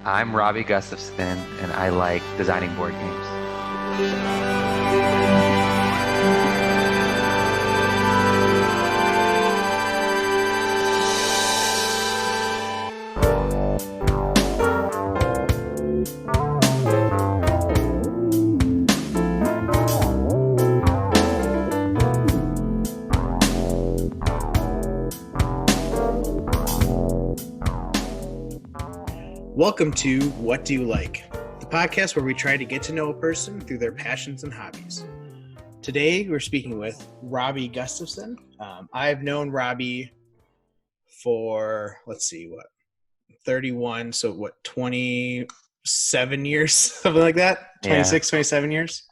I'm Robbie Gustafson, and I like designing board games. Welcome to What Do You Like, the podcast where we try to get to know a person through their passions and hobbies. Today, we're speaking with Robbie Gustafson. I've known Robbie for, 31, 27 years, something like that? Yeah, 27 years.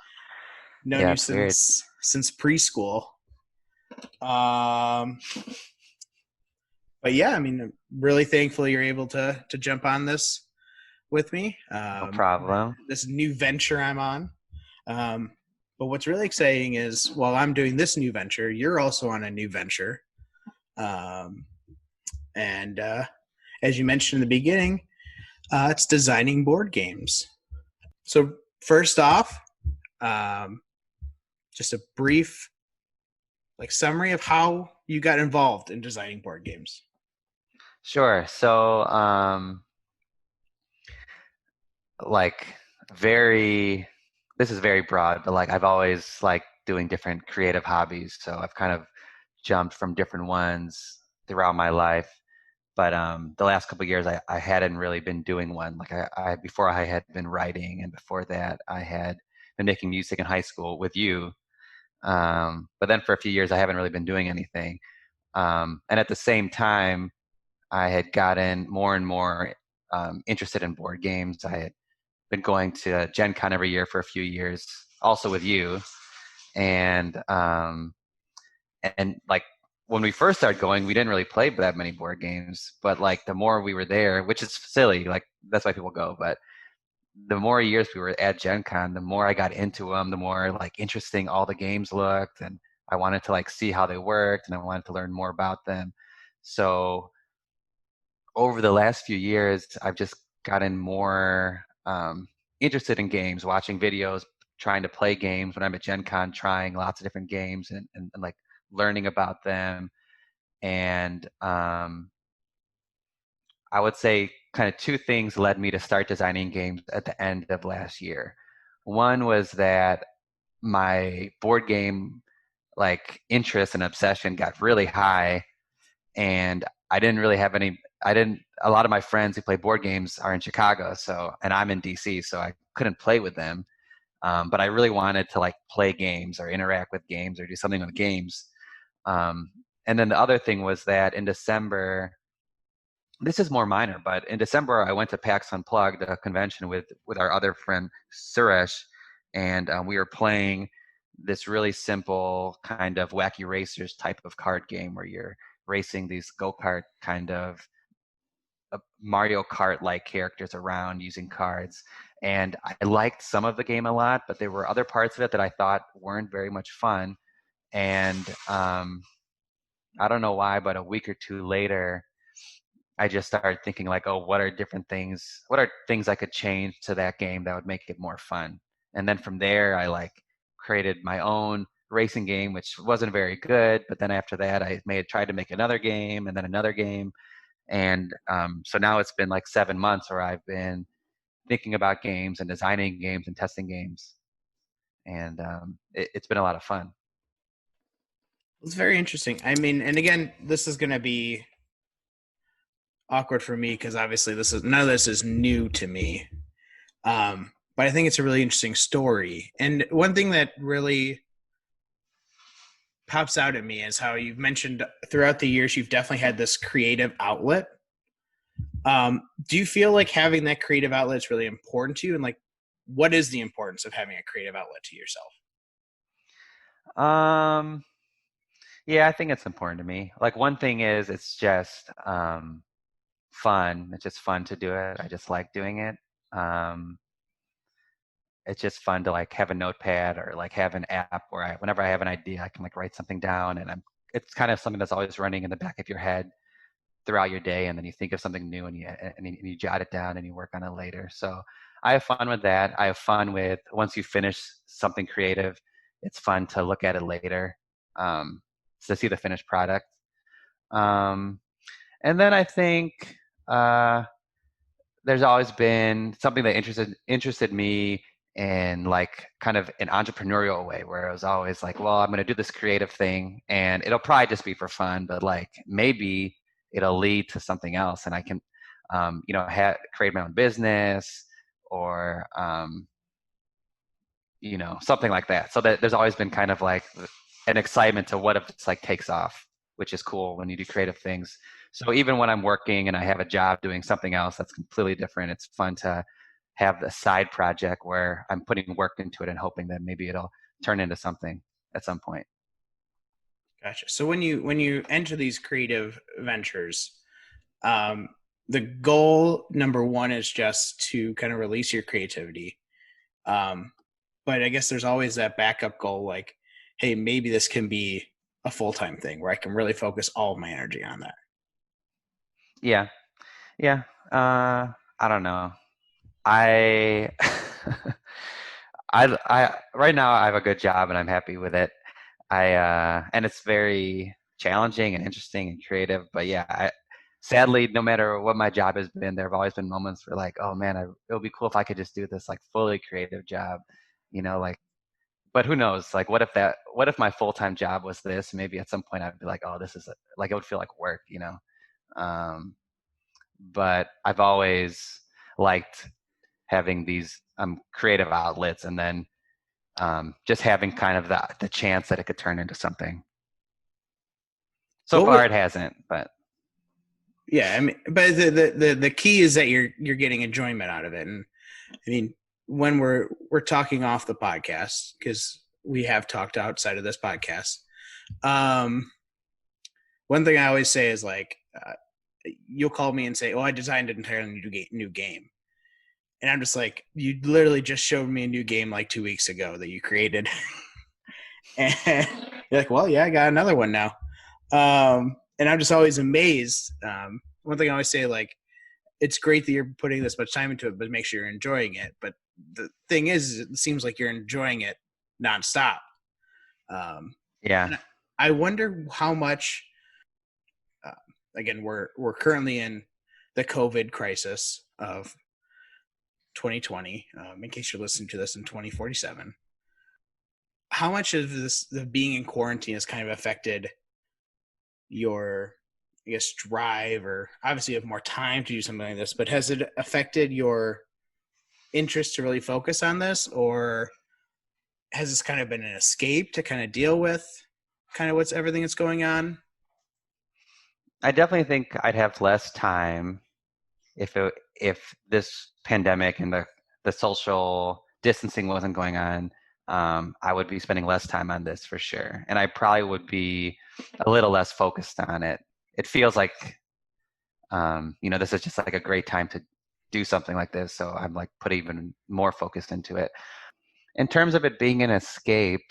Known yeah, you it's weird. since preschool. But yeah, I mean, I'm really thankful you're able to jump on this with me. No problem. This new venture I'm on. But what's really exciting is while I'm doing this new venture, you're also on a new venture. And as you mentioned in the beginning, it's designing board games. So first off, just a brief summary of how you got involved in designing board games. Sure. So, like, very, this is very broad, but I've always liked doing different creative hobbies. So I've kind of jumped from different ones throughout my life. But the last couple of years, I hadn't really been doing one. Before I had been writing, and before that, I had been making music in high school with you. But then for a few years, I haven't really been doing anything. And at the same time, I had gotten more and more interested in board games. I had been going to Gen Con every year for a few years, also with you. And like when we first started going, we didn't really play that many board games. But the more we were there, which is silly, that's why people go. But the more years we were at Gen Con, the more I got into them, the more interesting all the games looked, and I wanted to see how they worked, and I wanted to learn more about them. So over the last few years, I've just gotten more interested in games, watching videos, trying to play games when I'm at Gen Con, trying lots of different games and learning about them. And I would say kind of two things led me to start designing games at the end of last year. One was that my board game interest and obsession got really high, and I didn't really have any a lot of my friends who play board games are in Chicago, and I'm in DC, so I couldn't play with them. But I really wanted to play games or interact with games or do something with games. And then the other thing was that in December, this is more minor, but in December I went to PAX Unplugged, a convention with our other friend Suresh, and we were playing this really simple kind of wacky racers type of card game where you're racing these go-kart kind of Mario Kart-like characters around using cards. And I liked some of the game a lot, but there were other parts of it that I thought weren't very much fun. And I don't know why, but a week or two later, I just started thinking oh, what are things I could change to that game that would make it more fun? And then from there, I created my own racing game, which wasn't very good. But then after that, I tried to make another game and then another game. And so now it's been 7 months where I've been thinking about games and designing games and testing games. And it's been a lot of fun. It's very interesting. I mean, and again, this is going to be awkward for me because obviously none of this is new to me. But I think it's a really interesting story. And one thing that really pops out at me is how you've mentioned throughout the years you've definitely had this creative outlet. Do you feel like having that creative outlet is really important to you? And what is the importance of having a creative outlet to yourself? Yeah, I think it's important to me. One thing is it's just fun. It's just fun to do it. I just like doing it. It's just fun to have a notepad or have an app where whenever I have an idea, I can write something down, and it's kind of something that's always running in the back of your head. throughout your day, and then you think of something new and you jot it down and you work on it later. So I have fun with that. I have fun with once you finish something creative, it's fun to look at it later, to see the finished product. Um, and then I think uh, there's always been something that interested me in like kind of an entrepreneurial way, where I was always like, well, I'm going to do this creative thing and it'll probably just be for fun, but like maybe it'll lead to something else and I can create my own business or something like that. So that there's always been kind of like an excitement to what if it's like takes off, which is cool when you do creative things. So even when I'm working and I have a job doing something else that's completely different, it's fun to have the side project where I'm putting work into it and hoping that maybe it'll turn into something at some point. Gotcha. So when you enter these creative ventures, um, the goal number one is just to kind of release your creativity. Um, but I guess there's always that backup goal, like, hey, maybe this can be a full-time thing where I can really focus all of my energy on that. Yeah, yeah. I don't know. I I right now I have a good job and I'm happy with it. And it's very challenging and interesting and creative. But yeah, sadly, no matter what my job has been, there have always been moments where like, oh man, it would be cool if I could just do this like fully creative job, like. But who knows? Like, what if my full time job was this? Maybe at some point I'd be like, oh, this is like it would feel like work. Um, but I've always liked having these creative outlets, and then just having kind of the chance that it could turn into something. So What far, would it hasn't, but Yeah, I mean, but the key is that you're getting enjoyment out of it. And I mean, when we're talking off the podcast, because we have talked outside of this podcast, um, one thing I always say is like, you'll call me and say, "Oh, I designed an entirely new game," and I'm just like, "You literally just showed me a new game like 2 weeks ago that you created," and you're like, "Well, yeah, I got another one now," and I'm just always amazed. One thing I always say, like, it's great that you're putting this much time into it, but make sure you're enjoying it. But the thing is, it seems like you're enjoying it nonstop. Um, yeah, and I wonder how much. Uh, Again, we're currently in the COVID crisis of 2020. In case you're listening to this in 2047, how much of this the being in quarantine has kind of affected your, I guess, drive, or obviously you have more time to do something like this, but has it affected your interest to really focus on this, or has this kind of been an escape to kind of deal with kind of what's everything that's going on? I definitely think I'd have less time if this pandemic and the social distancing wasn't going on. I would be spending less time on this for sure, and I probably would be a little less focused on it. It feels like this is just like a great time to do something like this, so I'm like put even more focus into it. In terms of it being an escape,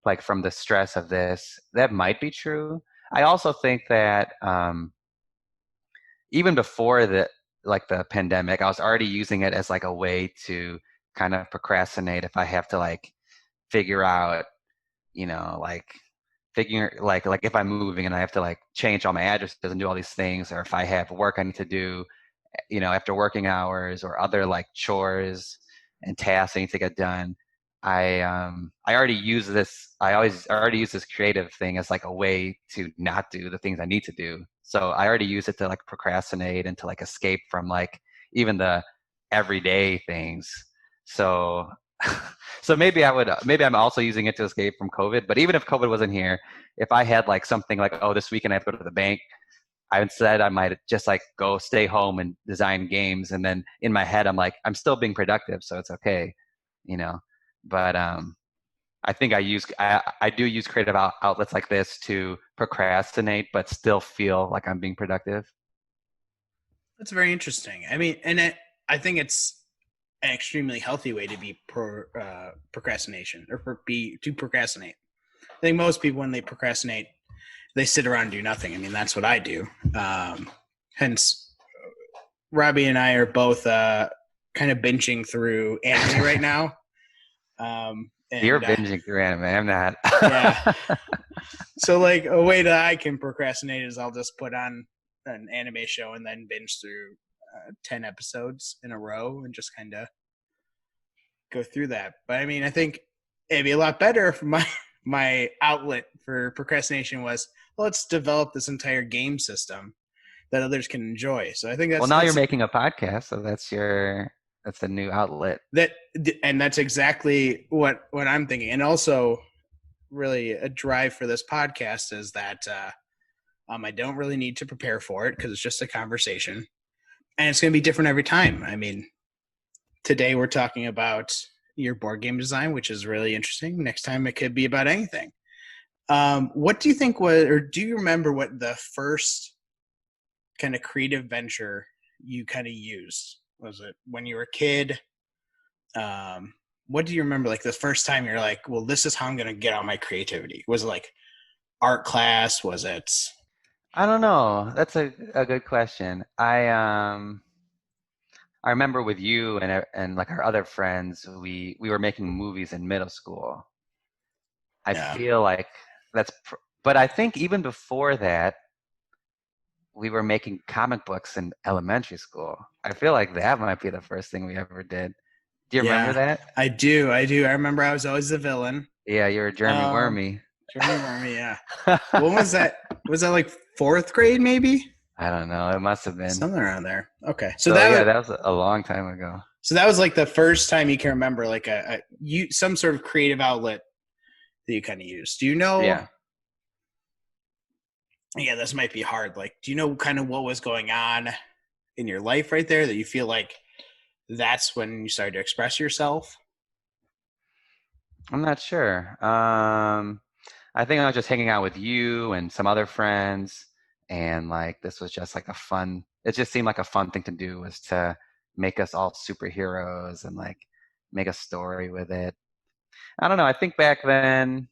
like from the stress of this, that might be true. I also think that even before the pandemic, I was already using it as like a way to kind of procrastinate if I have to like figure out, like figuring like if I'm moving and I have to like change all my addresses and do all these things, or if I have work I need to do, after working hours or other like chores and tasks I need to get done. I already use this. I already use this creative thing as like a way to not do the things I need to do. So I already use it to like procrastinate and to like escape from like even the everyday things. So so maybe I'm also using it to escape from COVID. But even if COVID wasn't here, if I had like something like, oh, this weekend I have to go to the bank, I might just like go stay home and design games, and then in my head I'm like, I'm still being productive, so it's okay, you know. But I think I do use creative outlets like this to procrastinate, but still feel like I'm being productive. That's very interesting. I mean, and I think it's an extremely healthy way to be procrastination, or be to procrastinate. I think most people, when they procrastinate, they sit around and do nothing. I mean, that's what I do. Hence, Robbie and I are both kind of binging through anime right now. You're And binging through anime. I'm not. yeah. So like a way that I can procrastinate is I'll just put on an anime show and then binge through 10 episodes in a row and just kind of go through that. But I mean, I think it'd be a lot better if my outlet for procrastination was, well, let's develop this entire game system that others can enjoy. So I think Well, now you're making a podcast, so that's the new outlet. that's exactly what I'm thinking. And also really a drive for this podcast is that I don't really need to prepare for it because it's just a conversation, and it's going to be different every time. I mean, today we're talking about your board game design, which is really interesting. Next time it could be about anything. What do you think do you remember what the first kind of creative venture you kind of used? Was it when you were a kid? What do you remember, like the first time you're like, well, this is how I'm going to get out my creativity? Was it like art class? Was it? I don't know. That's a good question. I remember with you and like our other friends, we were making movies in middle school. I Yeah. feel like but I think even before that, we were making comic books in elementary school. I feel like that might be the first thing we ever did. Do you remember Yeah, that? I do. I remember I was always the villain. Yeah, you were Jeremy Wormy. Jeremy Wormy, yeah. When was that? Was that like fourth grade, maybe? I don't know. It must have been. Something around there. Okay. So that was a long time ago. So that was like the first time you can remember like some sort of creative outlet that you kind of used. Do you know? Yeah. Yeah, this might be hard. Like, do you know kind of what was going on in your life right there that you feel like that's when you started to express yourself? I'm not sure. I think I was just hanging out with you and some other friends, and like this was just like it just seemed like a fun thing to do, was to make us all superheroes and like make a story with it. I don't know. I think back then,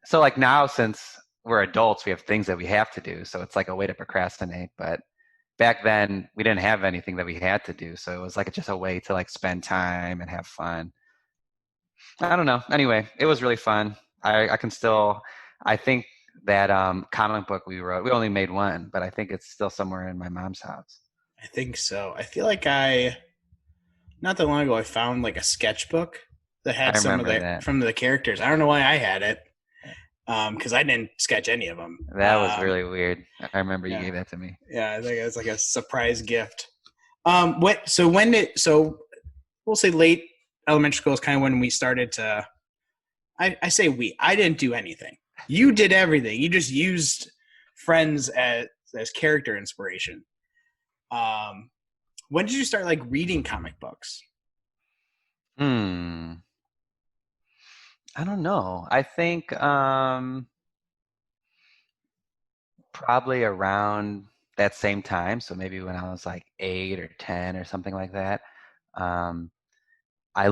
so like now since we're adults, we have things that we have to do, so it's like a way to procrastinate. But back then we didn't have anything that we had to do, so it was like just a way to like spend time and have fun. I don't know. Anyway, it was really fun. I think that comic book we wrote, we only made one, but I think it's still somewhere in my mom's house. I think so. I feel like not that long ago, I found like a sketchbook that had some of the characters. I don't know why I had it, because I didn't sketch any of them. That was really weird. I remember you gave that to me. Yeah, I think it was like a surprise gift. So we'll say late elementary school is kind of when we started to. I say we. I didn't do anything. You did everything. You just used friends as character inspiration. When did you start like reading comic books? I don't know. I think probably around that same time. So maybe when I was like 8 or 10 or something like that. Um, I've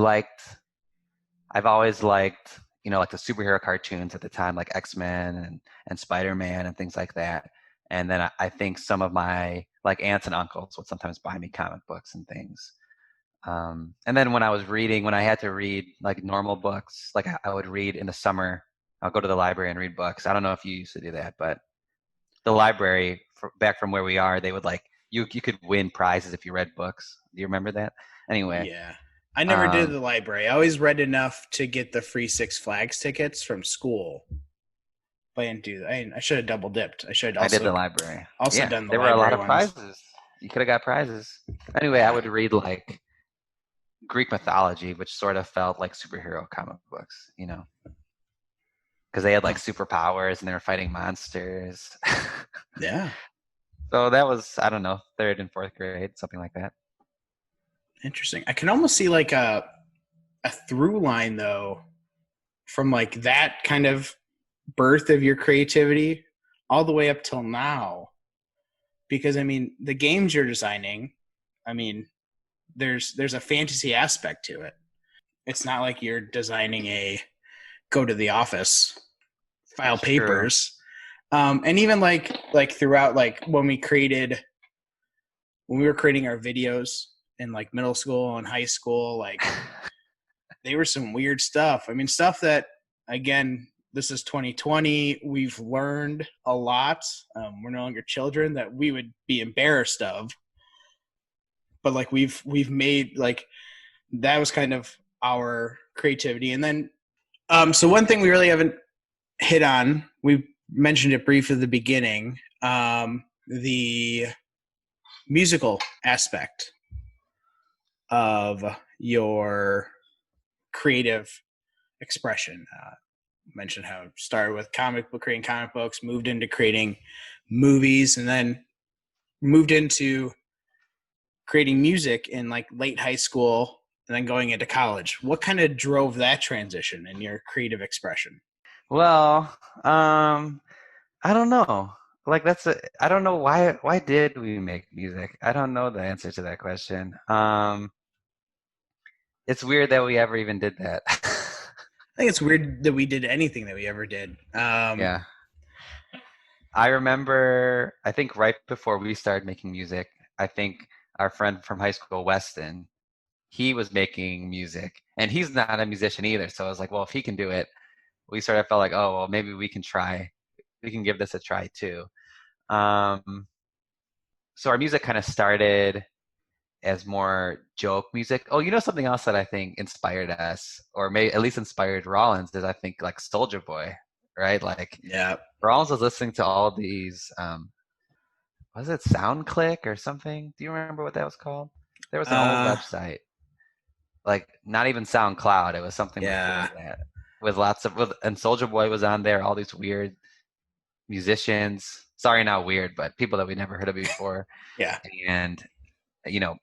always liked, like the superhero cartoons at the time, like X-Men and Spider-Man and things like that. And then I think some of my like aunts and uncles would sometimes buy me comic books and things. And then when I had to read like normal books, like I would read in the summer, I'll go to the library and read books. I don't know if you used to do that, but the library back from where we are, they would like, you could win prizes if you read books. Do you remember that? Anyway. Yeah. I never did the library. I always read enough to get the free Six Flags tickets from school. But I didn't do that. I should have double dipped. I did the library. Done the there were a lot of prizes. You could have got prizes. Anyway, I would read like Greek mythology, which sort of felt like superhero comic books, because they had like superpowers and they were fighting monsters. Yeah. So that was, I don't know, 3rd and 4th grade, something like that. Interesting. I can almost see like a through line though, from like that kind of birth of your creativity all the way up till now. Because I mean, the games you're designing, I mean, there's a fantasy aspect to it. It's not like you're designing a go to the office, file papers. And even like throughout, like when we were creating our videos in like middle school and high school, like they were some weird stuff. I mean, stuff that, again, this is 2020. We've learned a lot. We're no longer children that we would be embarrassed of, but like we've made like that was kind of our creativity. And then, so one thing we really haven't hit on, we mentioned it briefly at the beginning, the musical aspect of your creative expression. Mentioned how it started with creating comic books, moved into creating movies, and then moved into creating music in like late high school and then going into college. What kind of drove that transition in your creative expression? Well, I don't know. Like I don't know why did we make music? I don't know the answer to that question. It's weird that we ever even did that. I think it's weird that we did anything that we ever did. Yeah. I remember, I think right before we started making music, I think our friend from high school, Weston, he was making music and he's not a musician either. So I was like, well, if he can do it, we sort of felt like, oh, well, maybe we can try. We can give this a try too. Um, so our music kind of started as more joke music. Oh, you know something else that I think inspired us, or may at least inspired Rollins, is I think like Soldier Boy, right? Like Yeah. Rollins was listening to all these, was it SoundClick or something? Do you remember what that was called? There was an old Uh, website, like not even SoundCloud. It was something before yeah. that, with and Soldier Boy was on there. All these weird musicians. Sorry, not weird, but people that we never heard of before. Yeah. And you know,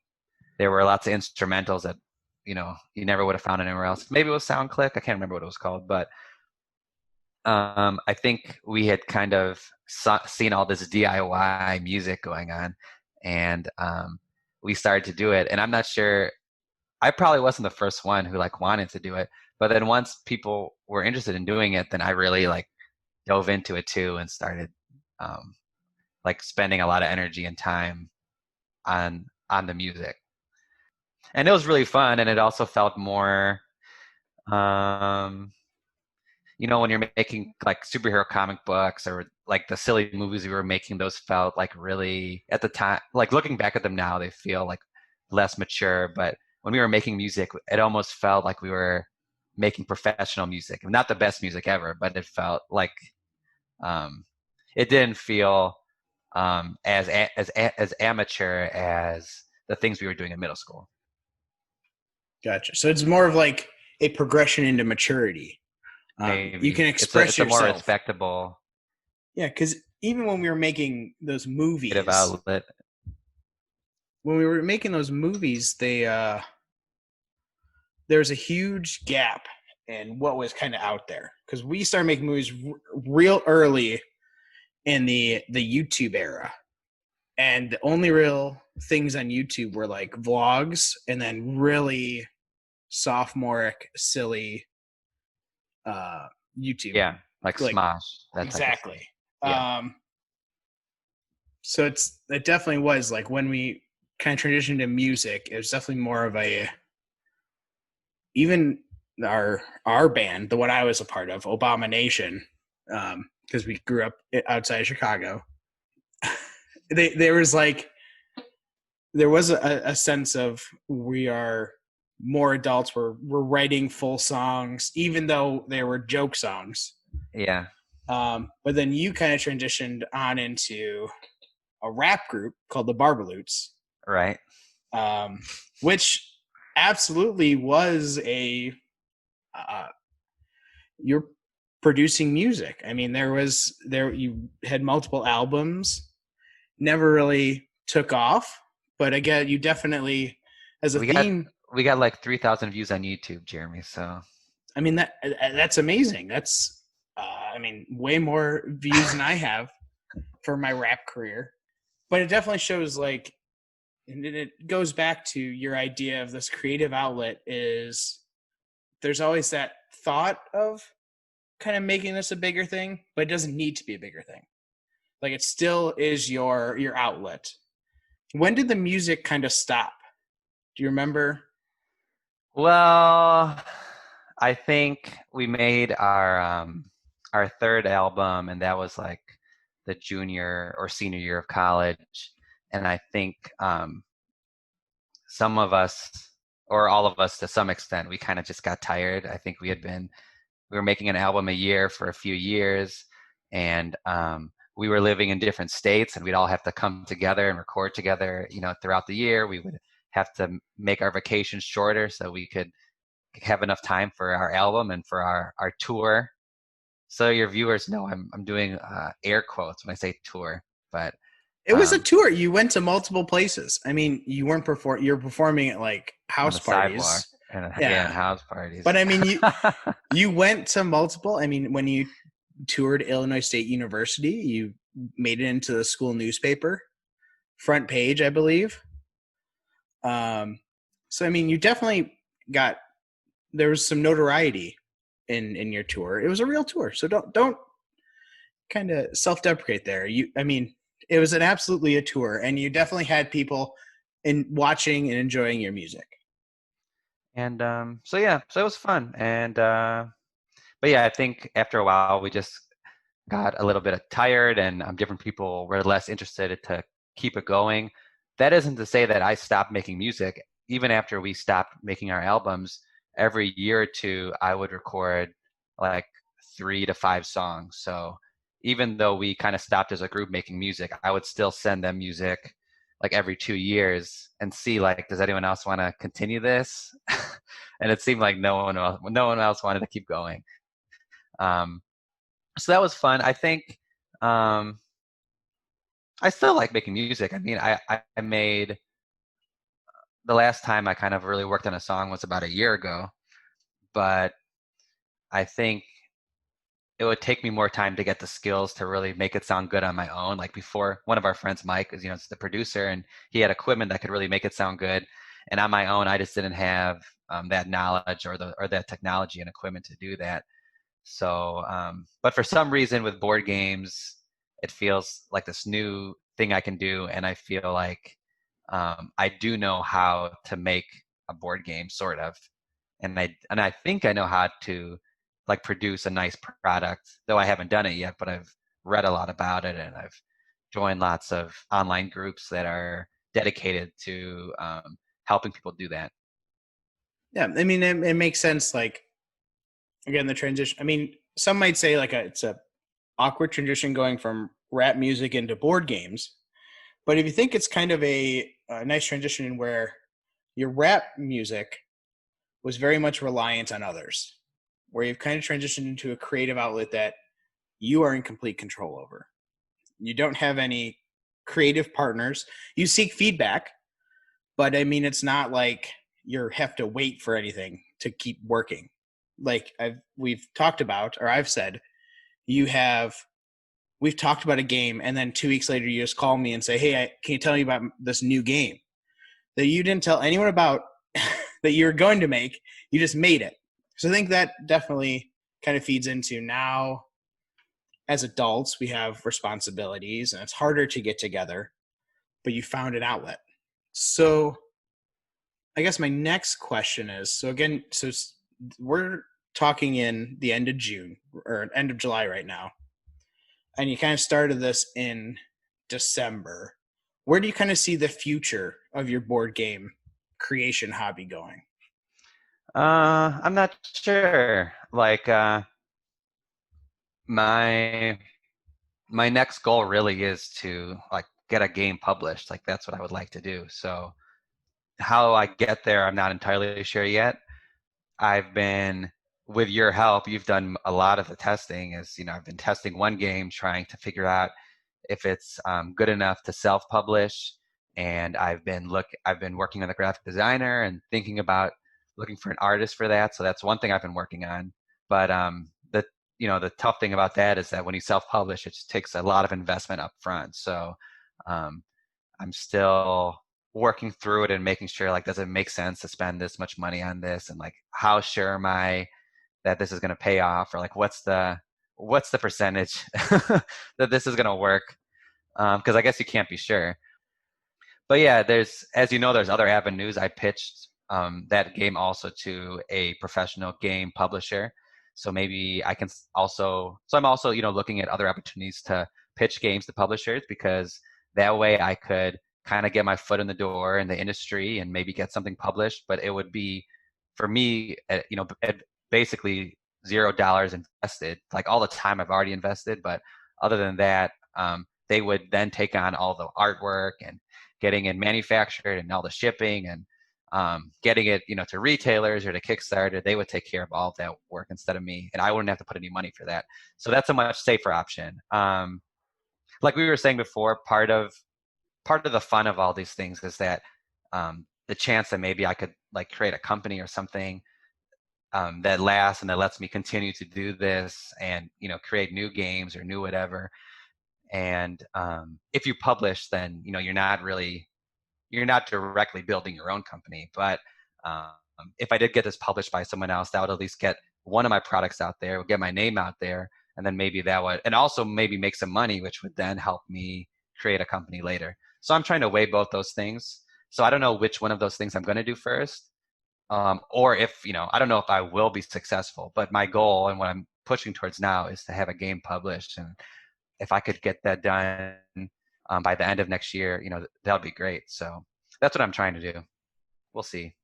there were lots of instrumentals that you never would have found anywhere else. Maybe it was SoundClick. I can't remember what it was called, but I think we had kind of seen all this DIY music going on, and we started to do it. And I'm not sure. I probably wasn't the first one who like wanted to do it, but then once people were interested in doing it, then I really like dove into it too and started um, like spending a lot of energy and time on the music. And it was really fun, and it also felt more. Um, when you're making like superhero comic books or like the silly movies we were making, those felt like really at the time, like looking back at them now, they feel like less mature. But when we were making music, it almost felt like we were making professional music. Not the best music ever, but it felt like um, it didn't feel as amateur as the things we were doing in middle school. Gotcha. So it's more of like a progression into maturity. You can Maybe express it's a more yourself. respectable Yeah, because even when we were making those creative movies, outlet. they there was a huge gap in what was kind of out there because we started making movies real early in the YouTube era, and the only real things on YouTube were like vlogs and then really sophomoric, silly YouTube. Yeah, like Like Smosh, that type of thing. exactly. Yeah. Um, so it definitely was like when we kind of transitioned to music, it was definitely more of a even our band, the one I was a part of, Abomination, because we grew up outside of Chicago. There was like there was a sense of we are more adults. We're writing full songs, even though they were joke songs. Yeah. But then you kind of transitioned on into a rap group called the Barbaloots, Right. which absolutely was a you're producing music. I mean, there you had multiple albums, never really took off, but again, you definitely as a We got theme. we got like 3,000 views on YouTube, Jeremy. So I mean that's amazing. That's I mean way more views than I have for my rap career, but it definitely shows like, and it goes back to your idea of this creative outlet is there's always that thought of kind of making this a bigger thing, but it doesn't need to be a bigger thing. Like it still is your outlet. When did the music kind of stop? Do you remember? Well, I think we made our third album, and that was like the junior or senior year of college. And I think some of us, or all of us to some extent, we kind of just got tired. I think we were making an album a year for a few years, and we were living in different states, and we'd all have to come together and record together, throughout the year. We would have to make our vacations shorter so we could have enough time for our album and for our tour. So your viewers know I'm doing air quotes when I say tour, but It was a um, tour. You went to multiple places. I mean, you weren't you're performing at like on house the sidewalk parties. and yeah, and Yeah. house parties. But I mean, you went to multiple. I mean, when you toured Illinois State University, you made it into the school newspaper, front page, I believe. So I mean, you definitely got there was some notoriety in your tour. It was a real tour, so don't kind of self-deprecate there. I mean, it was an absolutely a tour, and you definitely had people in watching and enjoying your music. And so yeah, so it was fun. And but yeah, I think after a while we just got a little bit tired, and different people were less interested to keep it going. That isn't to say that I stopped making music. Even after we stopped making our albums, every year or two, I would record like 3 to 5 songs. So even though we kind of stopped as a group making music, I would still send them music like every 2 years and see like, does anyone else want to continue this? And it seemed like no one else wanted to keep going. Um, so that was fun. I think um, I still like making music. I mean, I made the last time I kind of really worked on a song was about a year ago, but I think it would take me more time to get the skills to really make it sound good on my own. Like before, one of our friends, Mike, is the producer, and he had equipment that could really make it sound good. And on my own, I just didn't have that knowledge or that technology and equipment to do that. So, but for some reason with board games, it feels like this new thing I can do, and I feel like I do know how to make a board game, sort of, and I think I know how to like produce a nice product, though I haven't done it yet. But I've read a lot about it, and I've joined lots of online groups that are dedicated to helping people do that. Yeah, I mean, it makes sense. Like again, the transition. I mean, some might say like it's a awkward transition going from rap music into board games. But if you think it's kind of a nice transition in where your rap music was very much reliant on others, where you've kind of transitioned into a creative outlet that you are in complete control over. You don't have any creative partners. You seek feedback, but I mean, it's not like you have to wait for anything to keep working. Like we've talked about, or I've said, you have we've talked about a game, and then 2 weeks later, you just call me and say, "Hey, can you tell me about this new game that you didn't tell anyone about that you were going to make? You just made it." So I think that definitely kind of feeds into now as adults, we have responsibilities, and it's harder to get together, but you found an outlet. So I guess my next question is, so again, we're talking in the end of June or end of July right now, and you kind of started this in December. Where do you kind of see the future of your board game creation hobby going? I'm not sure. Like my my next goal really is to like get a game published. Like that's what I would like to do. So how I get there, I'm not entirely sure yet. I've been with your help, you've done a lot of the testing. I've been testing one game, trying to figure out if it's good enough to self-publish. And I've been working on the graphic designer and thinking about looking for an artist for that. So that's one thing I've been working on. But the tough thing about that is that when you self-publish, it just takes a lot of investment up front. So um, I'm still working through it and making sure, like, does it make sense to spend this much money on this, and like how sure am I that this is going to pay off, or like what's the percentage that this is going to work. because I guess you can't be sure. But yeah, there's, as you know, there's other avenues. I pitched that game also to a professional game publisher. So maybe I can also, so I'm also, looking at other opportunities to pitch games to publishers, because that way I could kind of get my foot in the door in the industry and maybe get something published. But it would be, for me, at basically $0 invested, like all the time I've already invested. But other than that, they would then take on all the artwork and getting it manufactured and all the shipping and getting it, to retailers or to Kickstarter. They would take care of all of that work instead of me, and I wouldn't have to put any money for that. So that's a much safer option. Like we were saying before, part of the fun of all these things is that the chance that maybe I could like create a company or something that lasts and that lets me continue to do this and create new games or new whatever. And if you publish, then you're not directly building your own company. But um, if I did get this published by someone else, that would at least get one of my products out there, would get my name out there, and then maybe that would, and also maybe make some money, which would then help me create a company later. So I'm trying to weigh both those things. So I don't know which one of those things I'm going to do first, or if I don't know if I will be successful. But my goal and what I'm pushing towards now is to have a game published, and if I could get that done by the end of next year, that would be great. So that's what I'm trying to do. We'll see.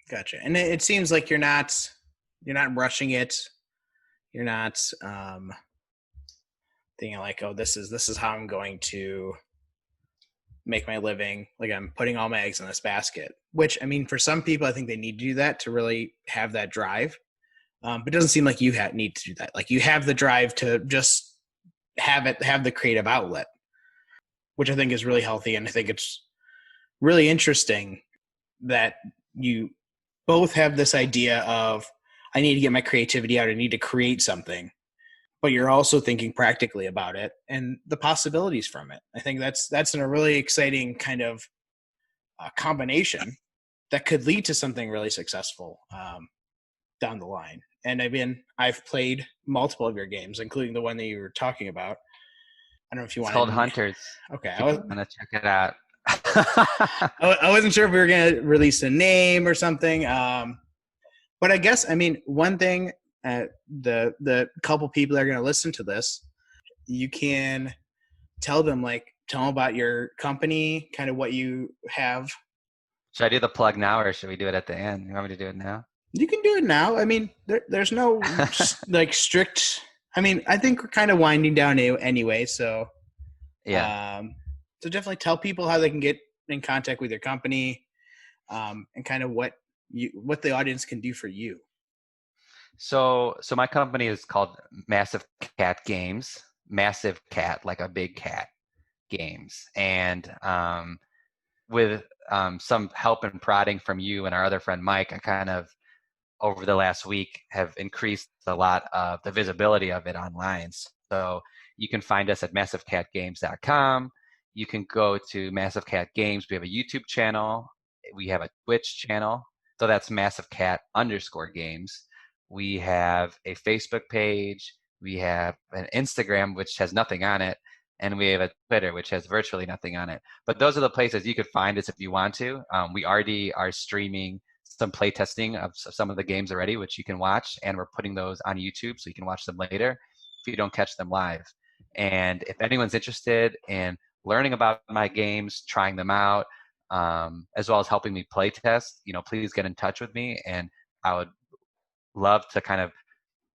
Gotcha. And it seems like you're not rushing it. You're not thinking like, oh, this is how I'm going to make my living. Like I'm putting all my eggs in this basket. Which, I mean, for some people, I think they need to do that to really have that drive. But it doesn't seem like you need to do that. Like you have the drive to just have the creative outlet, which I think is really healthy. And I think it's really interesting that you both have this idea of, I need to get my creativity out. I need to create something, but you're also thinking practically about it and the possibilities from it. I think that's a really exciting kind of combination that could lead to something really successful down the line. And I mean, I've played multiple of your games, including the one that you were talking about. I don't know if you It's wanted called to. Hunters. Okay, If you want to check it out. I wasn't sure if we were going to release a name or something. But I guess, I mean, one thing, the couple people that are going to listen to this, you can tell them about your company, kind of what you have. Should I do the plug now, or should we do it at the end? You want me to do it now? You can do it now. I mean, there's no like strict. I mean, I think we're kind of winding down anyway, so Yeah. so definitely tell people how they can get in contact with your company, and kind of what the audience can do for you. So my company is called Massive Cat Games. Massive Cat, like a big cat, games. And with some help and prodding from you and our other friend Mike, I kind of over the last week have increased a lot of the visibility of it online. So you can find us at massivecatgames.com. You can go to Massive Cat Games. We have a YouTube channel. We have a Twitch channel. So that's massivecat_games. We have a Facebook page. We have an Instagram, which has nothing on it. And we have a Twitter, which has virtually nothing on it. But those are the places you could find us if you want to. We already are streaming some playtesting of some of the games already, which you can watch. And we're putting those on YouTube so you can watch them later if you don't catch them live. And if anyone's interested in learning about my games, trying them out, as well as helping me play test, please get in touch with me. And I would love to kind of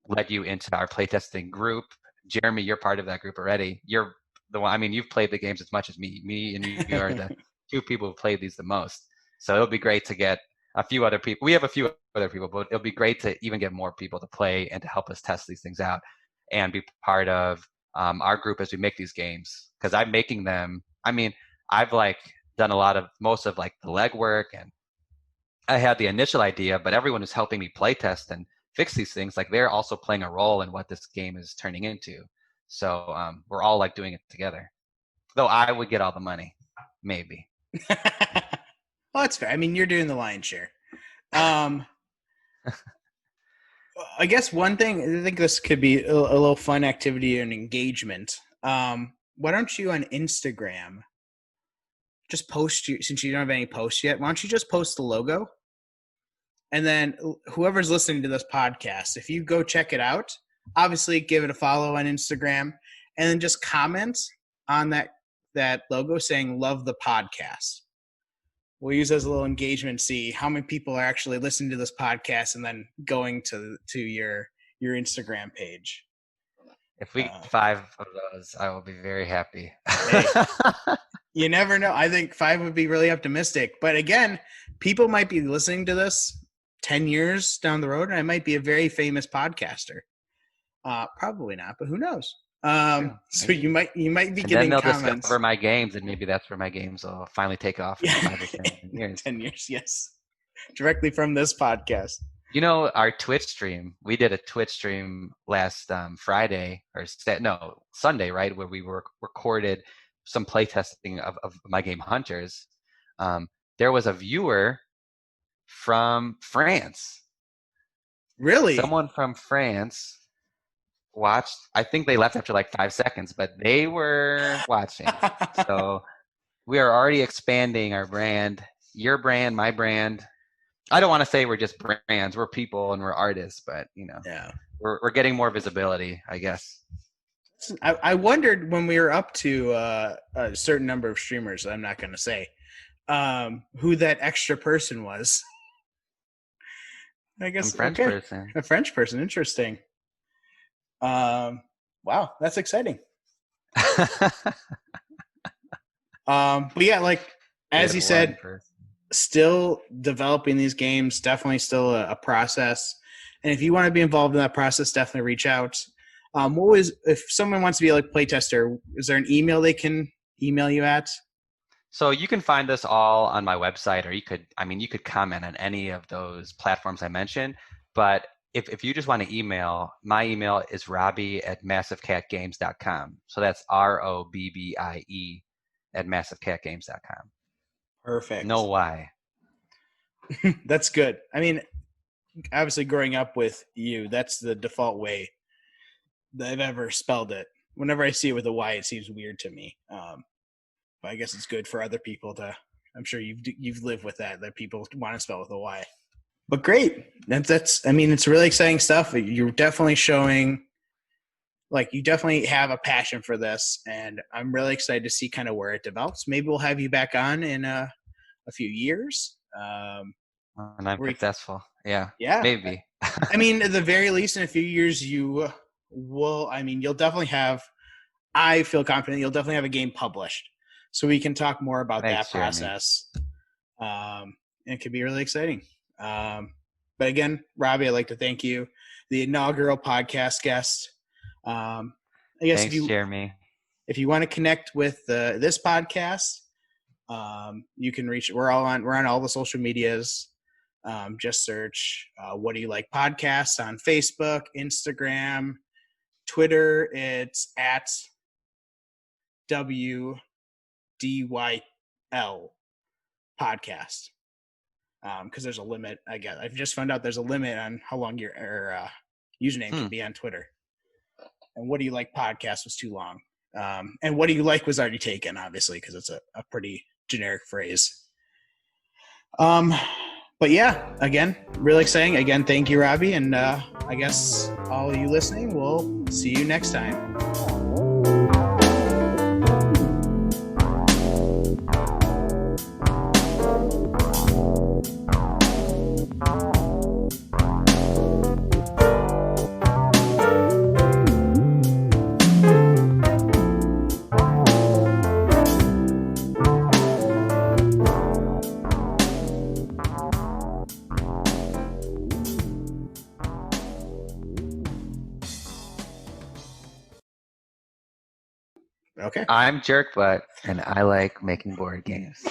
let you into our playtesting group. Jeremy, you're part of that group already. You're the one, I mean, you've played the games as much as me. Me and you are the two people who played these the most. So it'll be great to get a few other people. We have a few other people, but it'll be great to even get more people to play and to help us test these things out and be part of our group as we make these games. Because I'm making them. I mean, I've done most of the legwork, and I had the initial idea, but everyone who's helping me play test and fix these things, they're also playing a role in what this game is turning into. So we're all doing it together. Though I would get all the money, maybe. Well, that's fair. I mean, you're doing the lion's share. I guess one thing, I think this could be a little fun activity and engagement. why don't you on Instagram just post since you don't have any posts yet, why don't you just post the logo? And then whoever's listening to this podcast, if you go check it out, obviously give it a follow on Instagram, and then just comment on that logo saying "Love the podcast." We'll use as a little engagement, see how many people are actually listening to this podcast, and then going to your Instagram page. If we get 5 of those, I will be very happy. Hey, you never know. I think 5 would be really optimistic. But again, people might be listening to this 10 years down the road, and I might be a very famous podcaster. Probably not, but who knows? So you might be and getting then they'll comments. discover my games, and maybe that's where my games will finally take off in 5 or 10 years. 10 years, yes. Directly from this podcast. You know, our Twitch stream, we did a Twitch stream last Friday or Sunday, right, where we recorded some playtesting of my game Hunters. There was a viewer from France. Really? Someone from France watched. I think they left after like 5 seconds, but they were watching. So we are already expanding our brand, your brand, my brand. I don't want to say we're just brands. We're people and we're artists, but yeah, we're getting more visibility, I guess. I wondered when we were up to a certain number of streamers, I'm not going to say, who that extra person was. I guess a French person. A French person. Interesting. Wow, that's exciting. But yeah, like as you said, still developing these games, definitely still a process. And if you want to be involved in that process, definitely reach out. If someone wants to be like playtester, is there an email they can email you at? So you can find us all on my website, or you could comment on any of those platforms I mentioned. But if you just want to email, my email is robbie@massivecatgames.com. So that's ROBBIE @massivecatgames.com. Perfect. No Y. That's good. I mean, obviously growing up with you, that's the default way that I've ever spelled it. Whenever I see it with a Y, it seems weird to me. But I guess it's good for other people to. I'm sure you've lived with that people want to spell with a Y. But great. That's. I mean, it's really exciting stuff. You're definitely showing, like, you definitely have a passion for this, and I'm really excited to see kind of where it develops. Maybe we'll have you back on in a few years. And I'm successful. Yeah. Maybe. I mean, at the very least, in a few years, you will. I mean, you'll definitely have. I feel confident you'll definitely have a game published, so we can talk more about that process. It could be really exciting. But again, Robbie, I'd like to thank you, the inaugural podcast guest. I guess Thanks, Jeremy. If you want to connect with this podcast, you can reach. We're on all the social medias. Just search "What Do You Like" podcasts on Facebook, Instagram, Twitter. It's at WDYL podcast. Because there's a limit. I've just found out there's a limit on how long your username can be on Twitter. And "What Do You Like" podcast was too long. And "What Do You Like" was already taken, obviously, because it's a pretty generic phrase. But yeah, again, really exciting. Again, thank you, Robbie. And I guess all of you listening, we'll see you next time. Okay. I'm Jerk Butt, and I like making board games.